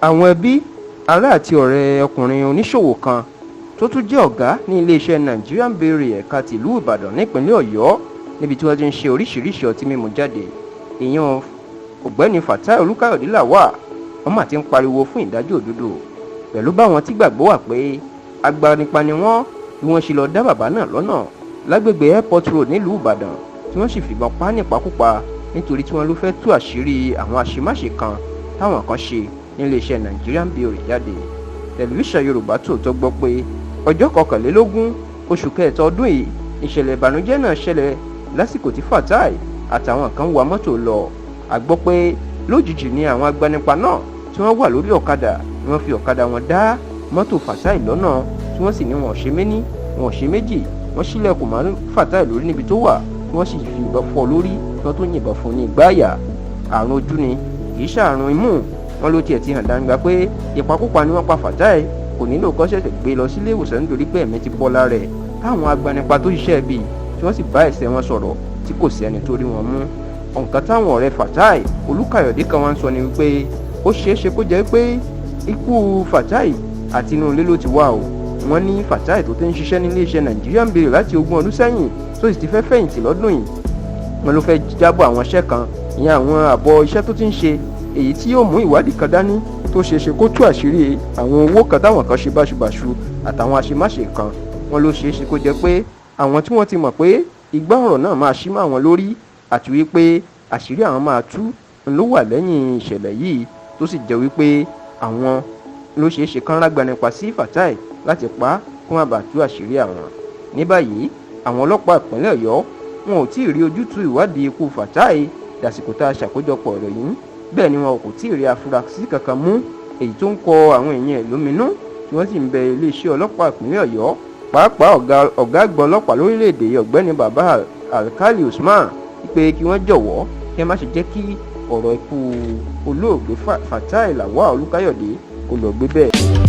àwọn ẹbí ará àti ọ̀rẹ́ ọkùnrin oníṣòwò kan tó tún jẹ́ ọ̀gá ní iléeṣẹ́ Nigerian Brewery ẹ̀ka tìlú Ìbàdàn nípínlẹ̀ Ọ̀yọ́ níbi tí wọ́n ti ń ṣe oríṣiríṣi ọtí mímu jáde. ìyẹn ọ̀gbẹ́ni Fatai Olúkáyọ̀dé Lawal wọ́n mà ti ń pariwo fún ìdájọ́ òdodo pẹ̀lú báwọn tí gbàgbọ́ wà pé agbanipa ni wọ́n bí wọ́n ṣe lọ dá bàbá náà lọ́nà lágbègbè Airport Road nílùú Ìbàdàn tí wọ́n sì fìbọn pa á nípakúpa nítorí tí wọ́n ló fẹ́ tú àṣírí àwọn àṣemáṣe kan táwọn kan ṣe níléeṣẹ́ Nigerian Brewery jáde. Tẹlifíṣàn Yorùbá Tòótọ́ gbọ́ pé ọjọ́ 21 oṣù kẹta ọdún yìí ìṣẹ̀lẹ̀ ìbànújẹ́ náà ṣẹlẹ̀ lásìkò tí Fatai àtàwọn kan wa mọ́tò lọ. A gbọ́ pé lójijì ni àwọn agbanipa náà tí wọ́n wà lórí ọ̀kadà ni wọ́n fi ọ̀kadà wọn dá mọ́tò Fatai lọ́nà tí wọ́n sì ní wọn ò ṣe méní wọn ò ṣe méjì wọ́n ṣílẹ̀kùn mọ́ Fatai lórí níbi tó wà tí wọ́n sì fi ìbọn fọ́ lórí tí wọ́n tó yìnbọn fún ní ìgbáàyà. Àrùn ojú ni kì í ṣàrùn imú. Wọ́n ló tiẹ̀ ti hàn dáńgbà pé ìpakúpa ni wọ́n pa Fatai kò nílò kó ṣẹ̀ṣẹ̀ gbé lọ sílé ìwòsàn nítorí pé ẹ̀mí ti bọ́ lára ẹ̀ káwọn agbanipa tó ṣiṣẹ́ bíi tí wọ́n sì bá ẹ̀ṣẹ̀ wọn sọ̀rọ̀ tí kò sí ẹni tó rí wọn mú. Nǹkan táwọn ọ̀rẹ́ Fatai Olúkáyọ̀dé kan wá ń sọ ni wípé ó ṣeé ṣe kó jẹ́ pé ikú Fatai àti inú ilé ló ti wá o. Wọ́n ní Fatai tó ti ń ṣiṣẹ́ nílé iṣẹ́ Nigerian Brewery láti 20 ọdún sẹ́yìn tó sì ti fẹ́ fẹ̀yìntì lọ́dún yìí. Wọ́n ló fẹ́ jábọ̀ àwọn iṣẹ́ kan ìyẹn àwọn àbọ̀ iṣẹ́ tó ti ń ṣe èyí tí yóò mú ìwádìí kan dání tó ṣeé ṣe kó tú àṣírí àwọn owó kan táwọn kan ṣe báṣubàṣu àtàwọn àṣemáṣe kan. Wọ́n ló ṣeé ṣe kó jẹ́ pé àwọn tí wọ́n ti mọ̀ pé igbá ọ̀rọ̀ náà máa ṣí mọ́ àwọn lórí àti wípé àṣírí àwọn máa tú ló wà lẹ́yìn ìṣẹ̀lẹ̀ yìí tó sì jẹ́ wípé àwọn ló ṣeé ṣe kán lágbanipa sí Fatai láti pa á kó má bàa tú àṣírí àwọn. Ní báyìí àwọn ọlọ́pàá ìpínlẹ̀ Ọ̀yọ́ wọn ò tí ì rí ojútùú ìwádìí ikú Fatai dàsìkò tá a ṣàkójọpọ̀ ọ̀rọ̀ yìí bẹ́ẹ̀ ni wọn kò tí ì rí afurasí kankan mú èyí tó ń kọ àwọn èèyàn ẹ̀ lóminú tí wọ́n sì ń bẹ iléeṣẹ́ ọlọ́pàá ìpínlẹ̀ Ọ̀yọ́ pàápàá ọ̀gá àgbà ọlọ́pàá lórílẹ̀‐èdè ọ̀gbẹ́ni Baba Alkali Usman pé kí wọ́n jọ̀wọ́ kí ẹ má ṣe jẹ́ kí ọ̀rọ̀ ikú olóògbé Fatai Lawal Olúkáyọ̀dé kó lọ gbé bẹ́ẹ̀.